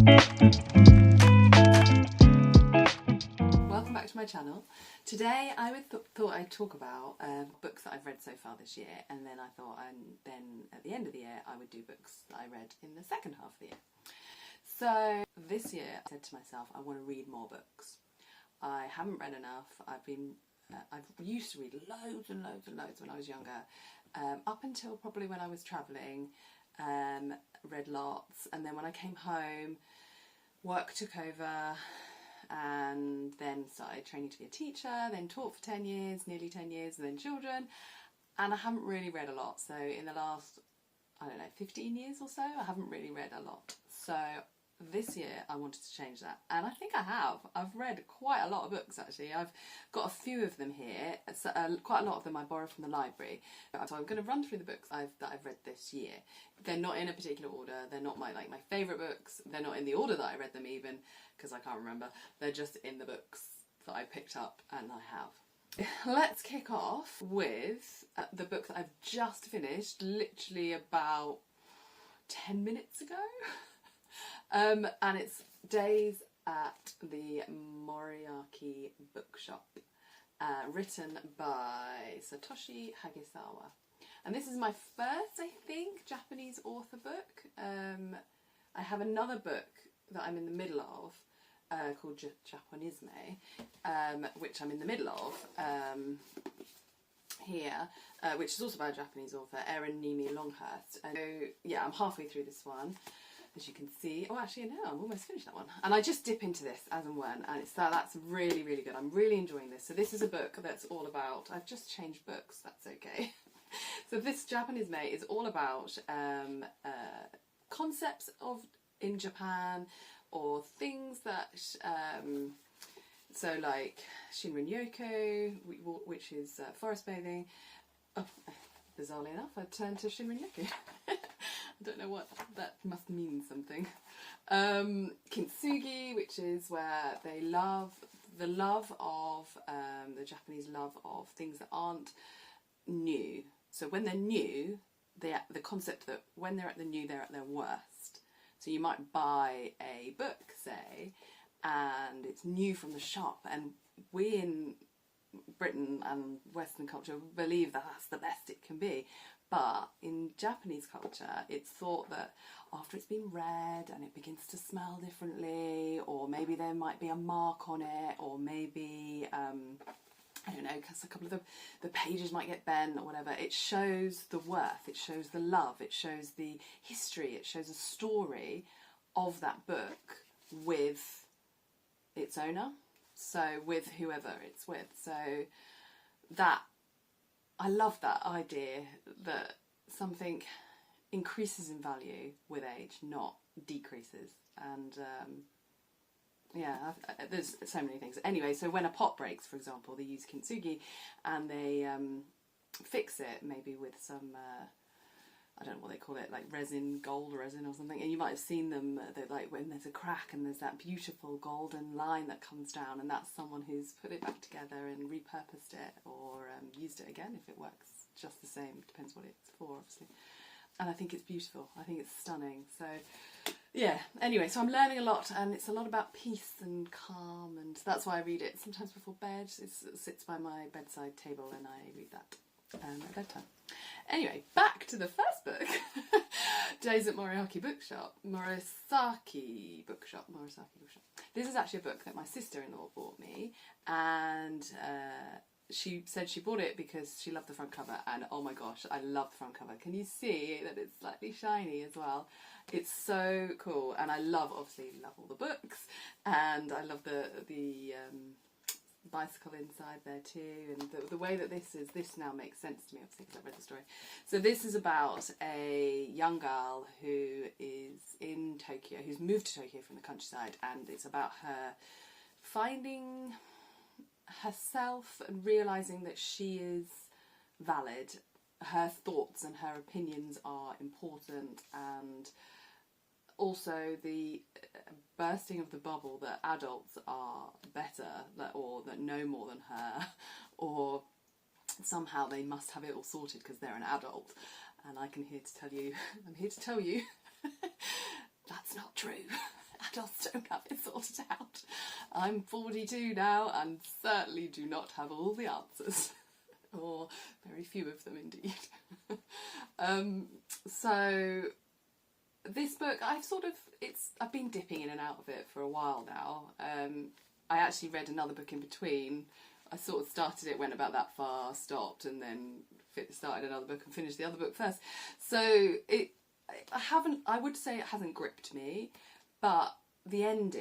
Welcome back to my channel. Today I thought I'd talk about books that I've read so far this year, and then I thought then at the end of the year I would do books that I read in the second half of the year. So this year I said to myself, I want to read more books. I haven't read enough. I've used to read loads and loads and loads when I was younger, up until probably when I was travelling, read lots, and then when I came home, work took over, and then started training to be a teacher, then taught for 10 years, nearly 10 years, and then children, and I haven't really read a lot. So in the last, I don't know, 15 years or so, I haven't really read a lot. So this year I wanted to change that, and I think I have. I've read quite a lot of books actually. I've got a few of them here, so, quite a lot of them I borrowed from the library. So I'm going to run through the books that I've read this year. They're not in a particular order, they're not my favourite books, they're not in the order that I read them even, because I can't remember. They're just in the books that I picked up and I have. Let's kick off with the book that I've just finished, literally about 10 minutes ago. And it's Days at the Morosaki bookshop, written by Satoshi Hagisawa. And this is my first, I think, Japanese author book. I have another book that I'm in the middle of called Japonisme, which I'm in the middle of here, which is also by a Japanese author, Erin, Niimi, Longhurst. And so, yeah, I'm halfway through this one. As you can see, oh actually no, I'm almost finished that one. And I just dip into this as and when, and that's really, really good. I'm really enjoying this. So this is a book that's all about, I've just changed books, that's okay. So this Japonisme is all about concepts in Japan, or things that, so like Shinrin-yoku, which is forest bathing. Oh, bizarrely enough, I turned to Shinrin-yoku. I don't know what, that must mean something. Kintsugi, which is where they the Japanese love of things that aren't new. So when they're new, the concept that when they're at the new, they're at their worst. So you might buy a book, say, and it's new from the shop, and we in Britain and Western culture believe that that's the best it can be. But in Japanese culture, it's thought that after it's been read and it begins to smell differently, or maybe there might be a mark on it, or maybe, I don't know, because a couple of the pages might get bent or whatever, it shows the worth, it shows the love, it shows the history, it shows a story of that book with its owner, so with whoever it's with. So that, I love that idea that something increases in value with age, not decreases. And yeah, there's so many things. Anyway, so when a pot breaks, for example, they use kintsugi and they fix it maybe with some, I don't know what they call it, like resin, gold resin or something. And you might have seen them, like when there's a crack and there's that beautiful golden line that comes down, and that's someone who's put it back together and repurposed it, or used it again if it works just the same. Depends what it's for, obviously. And I think it's beautiful. I think it's stunning. So yeah, anyway, so I'm learning a lot, and it's a lot about peace and calm, and that's why I read it sometimes before bed. It sits by my bedside table and I read that at bedtime. Anyway, back to the first book. Days at Morosaki bookshop. Morosaki bookshop. This is actually a book that my sister-in-law bought me, and she said she bought it because she loved the front cover, and oh my gosh, I love the front cover. Can you see that it's slightly shiny as well? It's so cool, and I obviously love all the books, and I love the bicycle inside there too, and the way that this now makes sense to me, obviously, because I've read the story. So this is about a young girl who is in Tokyo, who's moved to Tokyo from the countryside, and it's about her finding herself and realising that she is valid. Her thoughts and her opinions are important, and also the bursting of the bubble that adults are better, or that know more than her, or somehow they must have it all sorted because they're an adult. And I'm here to tell you that's not true at adults don't have it sorted out. I'm 42 now and certainly do not have all the answers. Or very few of them indeed. So this book, I've been dipping in and out of it for a while now. I actually read another book in between. I sort of started it, went about that far, stopped, and then started another book and finished the other book first. So I would say it hasn't gripped me, but the end,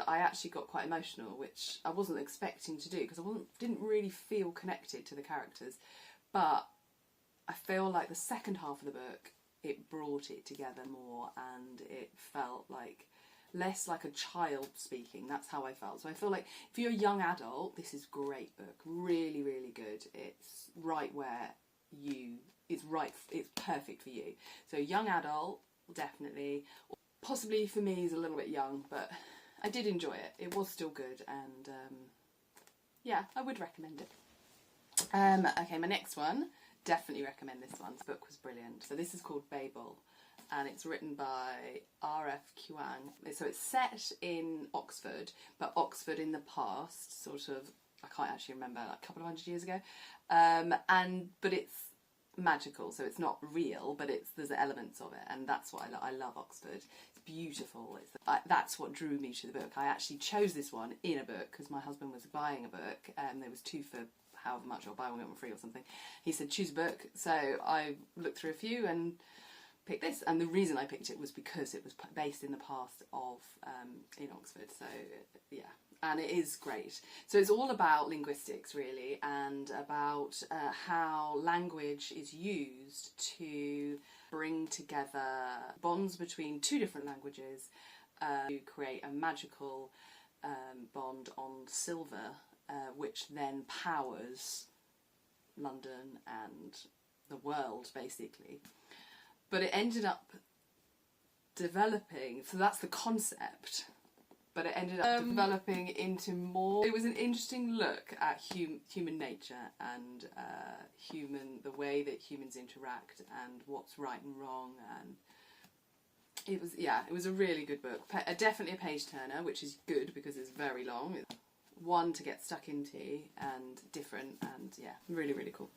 I actually got quite emotional, which I wasn't expecting to do because didn't really feel connected to the characters. But I feel like the second half of the book, it brought it together more, and it felt like less like a child speaking. That's how I felt. So I feel like if you're a young adult, this is a great book. Really, really good. It's right where it's perfect for you. So young adult, definitely. Possibly for me is a little bit young, but I did enjoy it. It was still good, and yeah, I would recommend it. Okay, my next one, definitely recommend this one. This book was brilliant. So this is called Babel, and it's written by R.F. Kuang. So it's set in Oxford, but Oxford in the past, sort of, I can't actually remember, like a couple of hundred years ago. But it's magical, so it's not real, but there's elements of it, and that's what I love Oxford. It's beautiful. That's what drew me to the book. I actually chose this one in a book because my husband was buying a book, and there was 2 for however much, or buy one get one free or something. He said choose a book, so I looked through a few and picked this, and the reason I picked it was because it was based in the past of in Oxford. So yeah, and it is great. So it's all about linguistics really, and about how language is used to bring together bonds between 2 different languages to create a magical bond on silver, which then powers London and the world basically. But it ended up developing, so that's the concept, but it ended up developing into more. It was an interesting look at human nature and the way that humans interact and what's right and wrong, and it was a really good book. Definitely a page turner, which is good because it's very long. It's one to get stuck into and different, and yeah, really, really cool.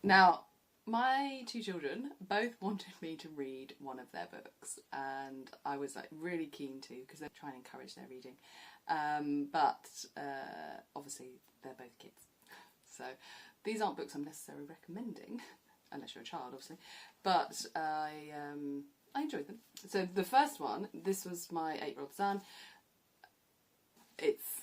Now, my 2 children both wanted me to read one of their books, and I was like really keen to, because they're trying to encourage their reading, but obviously they're both kids, so these aren't books I'm necessarily recommending unless you're a child obviously, but I enjoyed them. So the first one, this was my 8-year-old son. It's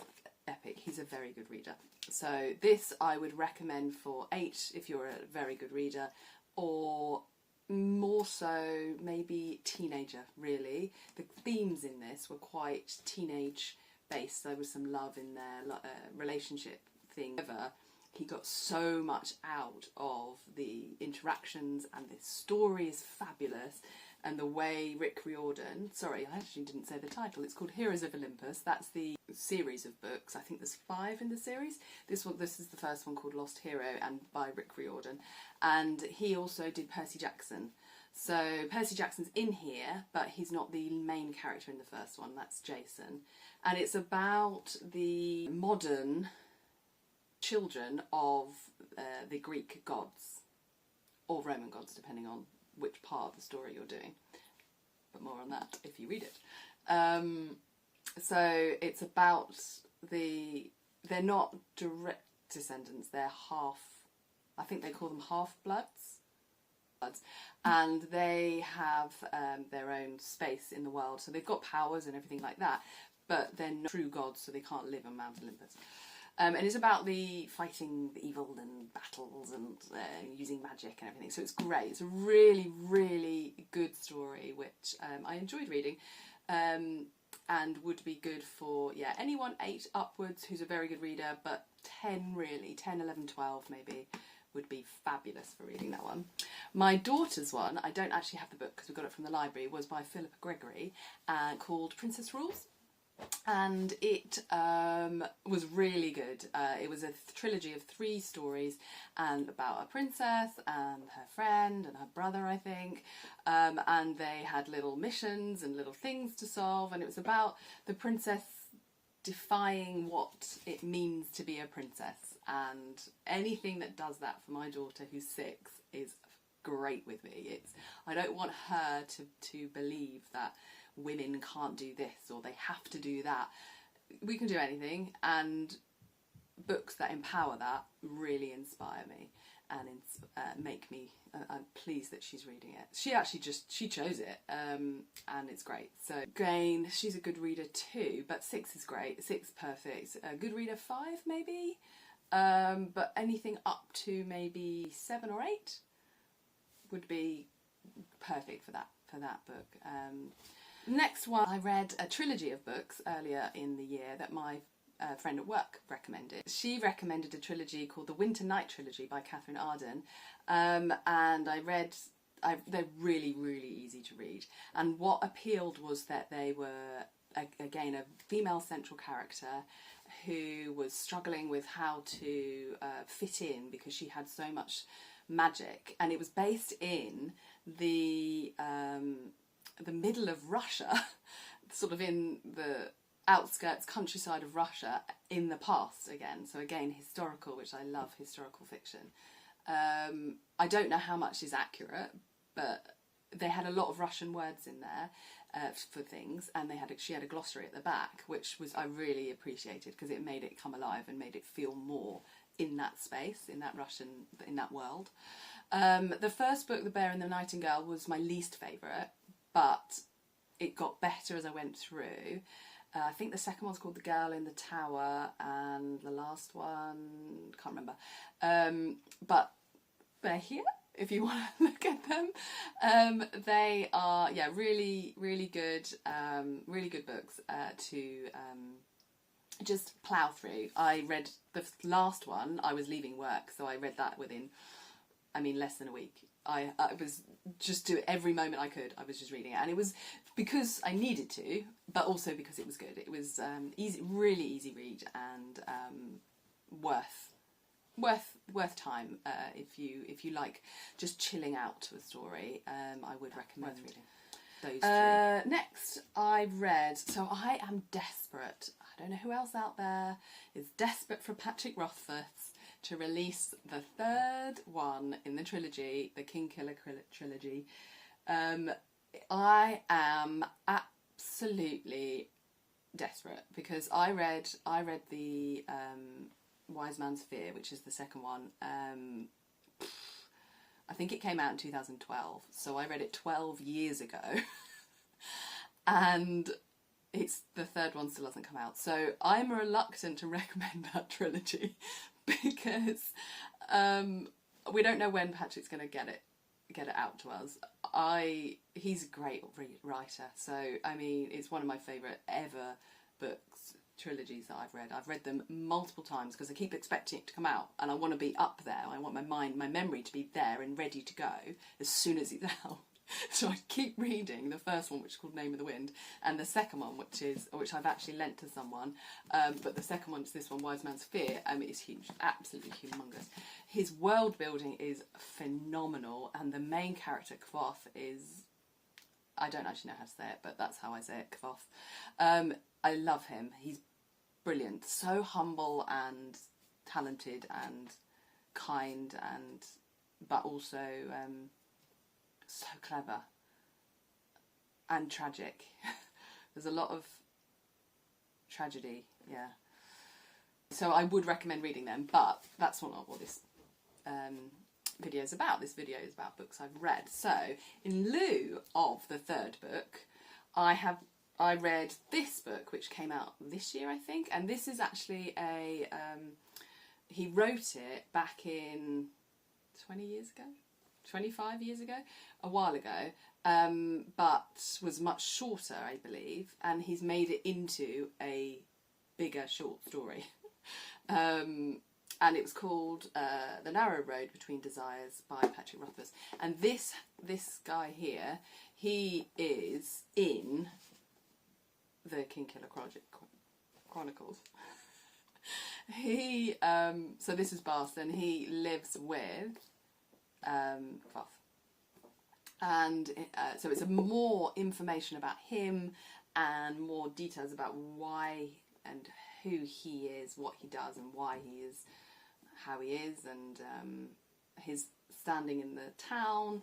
epic. He's a very good reader. So this I would recommend for 8 if you're a very good reader, or more so maybe teenager really. The themes in this were quite teenage based. There was some love in there, relationship thing. However, he got so much out of the interactions, and the story is fabulous. And the way Rick Riordan, sorry, I actually didn't say the title, it's called Heroes of Olympus. That's the series of books. I think there's 5 in the series. This is the first one, called Lost Hero, and by Rick Riordan. And he also did Percy Jackson. So Percy Jackson's in here, but he's not the main character in the first one. That's Jason. And it's about the modern children of the Greek gods, or Roman gods, depending on which part of the story you're doing, but more on that if you read it. So it's about they're not direct descendants, they're I think they call them half-bloods, and they have their own space in the world, so they've got powers and everything like that, but they're not true gods, so they can't live on Mount Olympus. And it's about the fighting the evil and battles and using magic and everything. So it's great. It's a really, really good story, which I enjoyed reading, and would be good for, yeah, anyone 8 upwards who's a very good reader, but 10 really, 10, 11, 12 maybe, would be fabulous for reading that one. My daughter's one, I don't actually have the book because we got it from the library, was by Phillipa Gregory, called Princess Rules. and it was really good. It was a trilogy of 3 stories, and about a princess and her friend and her brother, I think, and they had little missions and little things to solve, and it was about the princess defying what it means to be a princess, and anything that does that for my daughter who's 6 is great with me. I don't want her to believe that women can't do this or they have to do that. We can do anything, and books that empower that really inspire me and make me I'm pleased that she's reading it. She chose it, and it's great. So again, she's a good reader too, but 6 is great. 6 perfect. A good reader 5 maybe, but anything up to maybe 7 or 8 would be perfect for that book. Next one, I read a trilogy of books earlier in the year that my friend at work recommended. She recommended a trilogy called the Winter Night Trilogy by Catherine Arden, and they're really, really easy to read. And what appealed was that they were, again, a female central character who was struggling with how to fit in because she had so much magic, and it was based in the middle of Russia, sort of in the outskirts countryside of Russia in the past again. So again, historical, which I love historical fiction. I don't know how much is accurate, but they had a lot of Russian words in there for things, and she had a glossary at the back, which I really appreciated because it made it come alive and made it feel more in that space, in that world. The first book, The Bear and the Nightingale, was my least favourite, but it got better as I went through. I think the second one's called The Girl in the Tower, and the last one, can't remember. But they're here if you want to look at them. They are, really, really good books to just plough through. I read the last one, I was leaving work, so I read that within, less than a week. I was just doing every moment I could. I was just reading it, and it was because I needed to, but also because it was good. It was easy, really easy read, and worth time if you like just chilling out to a story. I would recommend reading those 3. Next, I read. So I am desperate. I don't know who else out there is desperate for Patrick Rothfuss to release the 3rd one in the trilogy, the Kingkiller trilogy. I am absolutely desperate because I read the Wise Man's Fear, which is the second one. I think it came out in 2012, so I read it 12 years ago, and it's the 3rd one still hasn't come out. So I'm reluctant to recommend that trilogy because we don't know when Patrick's going to get it out to us. He's a great writer, so it's one of my favourite ever trilogies that I've read. I've read them multiple times because I keep expecting it to come out, and I want to be up there. I want my memory to be there and ready to go as soon as it's out. So I keep reading the first one, which is called Name of the Wind, and the second one, which I've actually lent to someone, but the second one is this one, Wise Man's Fear. It's huge, absolutely humongous. His world building is phenomenal, and the main character, Kvoth, is, I don't actually know how to say it, but that's how I say it, Kvoth. I love him. He's brilliant, so humble and talented and kind, but also so clever and tragic. There's a lot of tragedy, yeah. So I would recommend reading them, but that's not what this video is about. This video is about books I've read. So in lieu of the 3rd book, I read this book, which came out this year, I think, and this is actually he wrote it back in 25 years ago, a while ago, but was much shorter, I believe, and he's made it into a bigger short story. And it was called The Narrow Road Between Desires by Patrick Rothfuss. And this guy here, he is in the Kingkiller Chronicles. He, so this is Boston. He lives with Fuff. And so it's more information about him and more details about why and who he is, what he does, and why he is how he is, and his standing in the town.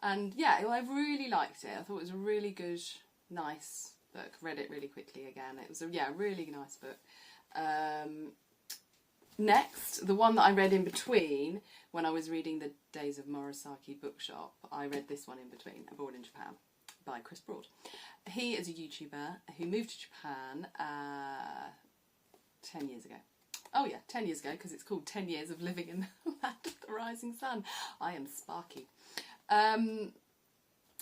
And yeah, I really liked it. I thought it was a really good, nice book. Read it really quickly again. It was a really nice book. Next, the one that I read in between when I was reading The Days of Morosaki Bookshop, I read this one in between, Abroad in Japan, by Chris Broad. He is a YouTuber who moved to Japan 10 years ago. Oh yeah, 10 years ago, because it's called 10 Years of Living in the Land of the Rising Sun. I am sparky.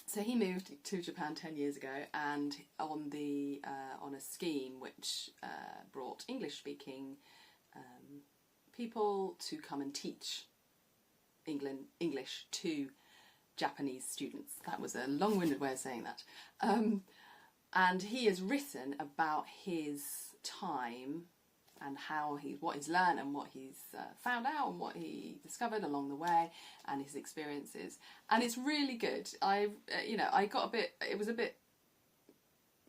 So he moved to Japan 10 years ago, and on a scheme which brought English-speaking people to come and teach English to Japanese students. That was a long-winded way of saying that. And he has written about his time and what he's learned and what he's found out and what he discovered along the way and his experiences. And it's really good. I got it was a bit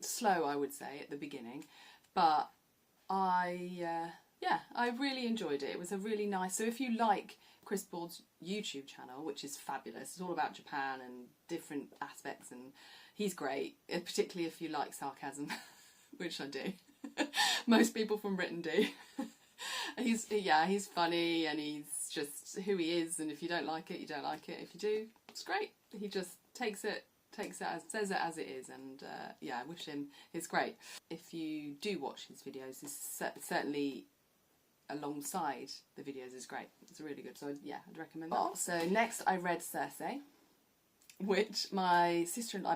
slow, I would say, at the beginning, but I really enjoyed it. It was a really nice, so if you like Chris Broad's YouTube channel, which is fabulous, it's all about Japan and different aspects, and he's great, particularly if you like sarcasm, which I do. Most people from Britain do. He's funny, and he's just who he is, and if you don't like it, you don't like it. If you do, it's great. He just says it as it is, and I wish him, it's great. If you do watch his videos, it's certainly alongside the videos is great. It's really good, so yeah, I'd recommend that. So next I read Circe, which I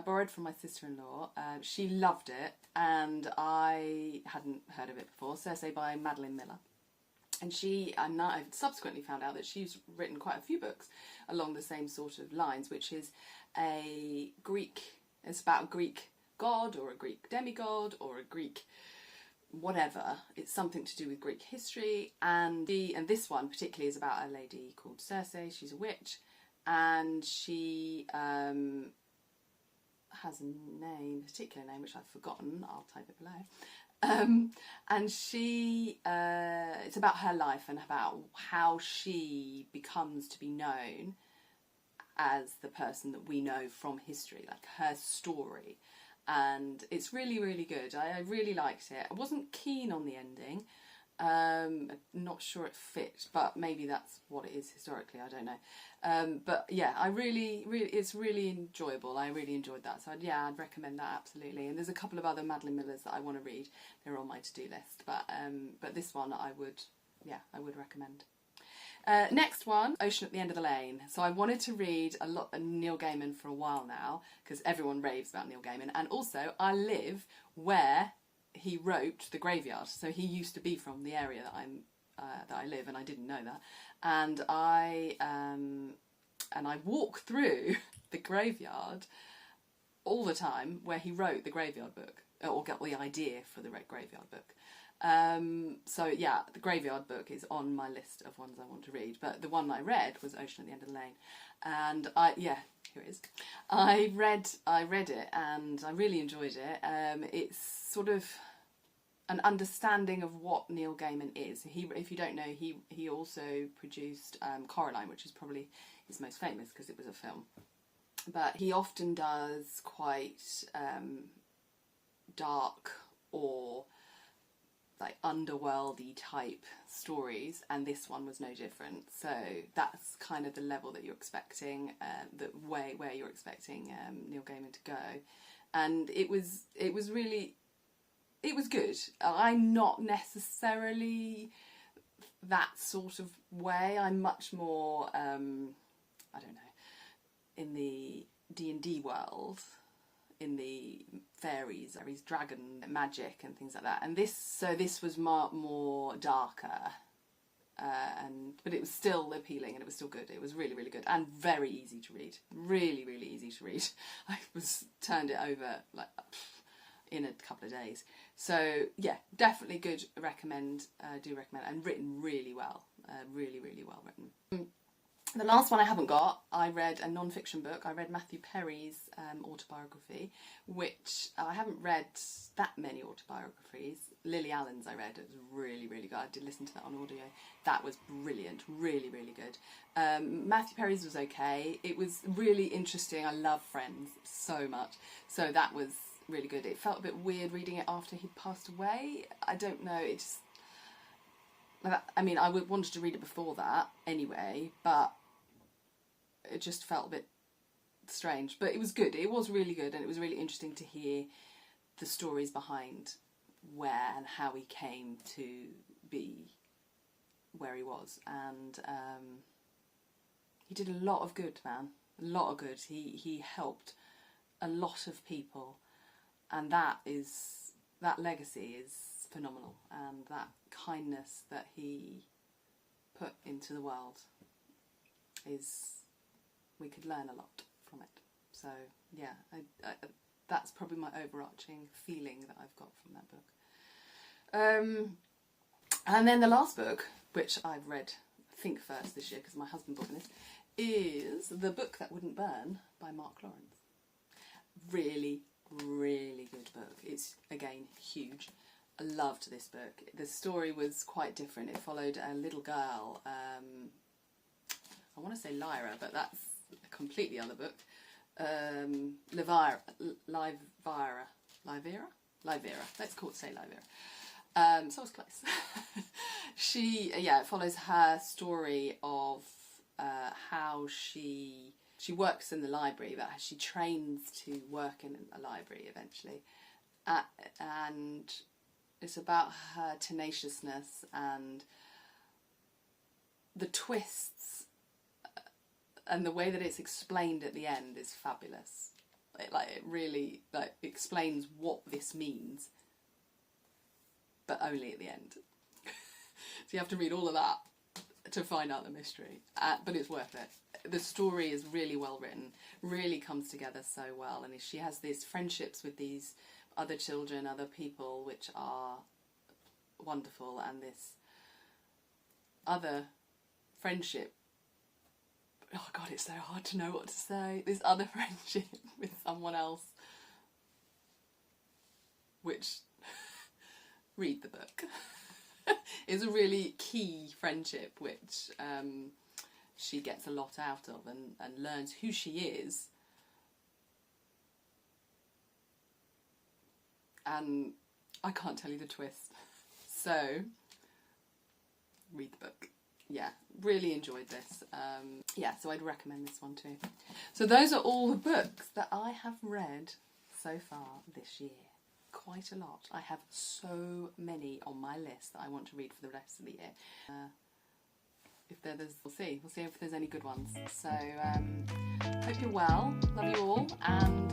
borrowed from my sister-in-law. She loved it, and I hadn't heard of it before. Circe by Madeline Miller. And I've subsequently found out that she's written quite a few books along the same sort of lines, which is it's about a Greek god or a Greek demigod or a Greek whatever. It's something to do with Greek history, and this one particularly is about a lady called Circe. She's a witch, and she has a particular name which I've forgotten. I'll type it below. And she, it's about her life and about how she becomes to be known as the person that we know from history, like her story. And it's really, really good. I really liked it. I wasn't keen on the ending. Not sure it fit, but maybe that's what it is historically, I don't know. But yeah, it's really enjoyable. I really enjoyed that. So yeah, I'd recommend that absolutely. And there's a couple of other Madeline Millers that I want to read. They're on my to-do list, but this one I would recommend. Next one, Ocean at the End of the Lane. So I wanted to read a lot of Neil Gaiman for a while now, because everyone raves about Neil Gaiman, and also I live where he wrote The Graveyard, so he used to be from the area that I live, and I didn't know that. And I walk through the graveyard all the time where he wrote the Graveyard book, or got the idea for the Graveyard book. So yeah, the Graveyard book is on my list of ones I want to read, but the one I read was Ocean at the End of the Lane, and here it is. I read it and I really enjoyed it. It's sort of an understanding of what Neil Gaiman is. If you don't know, he also produced Coraline, which is probably his most famous because it was a film. But he often does quite dark or like underworldy type stories, and this one was no different. So that's kind of the level that you're expecting, the way where you're expecting Neil Gaiman to go, and it was good. I'm not necessarily that sort of way. I'm much more I don't know, in the D&D world, in the fairies, dragon magic and things like that. And this was more darker, but it was still appealing and it was still good. It was really, really good and very easy to read. Really, really easy to read. I turned it over like in a couple of days. So yeah, definitely good. Do recommend, and written really well. Really, really well written. The last one I haven't got, I read a non-fiction book. I read Matthew Perry's Autobiography, which I haven't read that many autobiographies. Lily Allen's I read. It was really, really good. I did listen to that on audio. That was brilliant. Really, really good. Matthew Perry's was okay. It was really interesting. I love Friends so much. So that was really good. It felt a bit weird reading it after he'd passed away. I don't know. It just... I mean, I wanted to read it before that anyway, but it just felt a bit strange. But it was good. It was really good, and it was really interesting to hear the stories behind where and how he came to be where he was. And he did a lot of good, man. A lot of good. He helped a lot of people, and that legacy is phenomenal, and that kindness that he put into the world we could learn a lot from it. So yeah, that's probably my overarching feeling that I've got from that book. And then the last book, which I've read, I think first this year because my husband bought this, is The Book That Wouldn't Burn by Mark Lawrence. Really, really good book. It's, again, huge. I loved this book. The story was quite different. It followed a little girl, I want to say Lyra, but that's a completely other book. Lyvira. Let's say Lyvira. So I was close. It follows her story of how she works in the library, but she trains to work in a library eventually. And it's about her tenaciousness, and the twists and the way that it's explained at the end is fabulous. It really explains what this means, but only at the end. So you have to read all of that to find out the mystery, but it's worth it. The story is really well written, really comes together so well, and she has these friendships with these other children, other people, which are wonderful, and this other friendship, oh god, it's so hard to know what to say, this other friendship with someone else, which, read the book, is a really key friendship, which she gets a lot out of, and learns who she is. And I can't tell you the twist. So, read the book. Yeah, really enjoyed this. So I'd recommend this one too. So those are all the books that I have read so far this year. Quite a lot. I have so many on my list that I want to read for the rest of the year. We'll see if there's any good ones. So, hope you're well. Love you all, and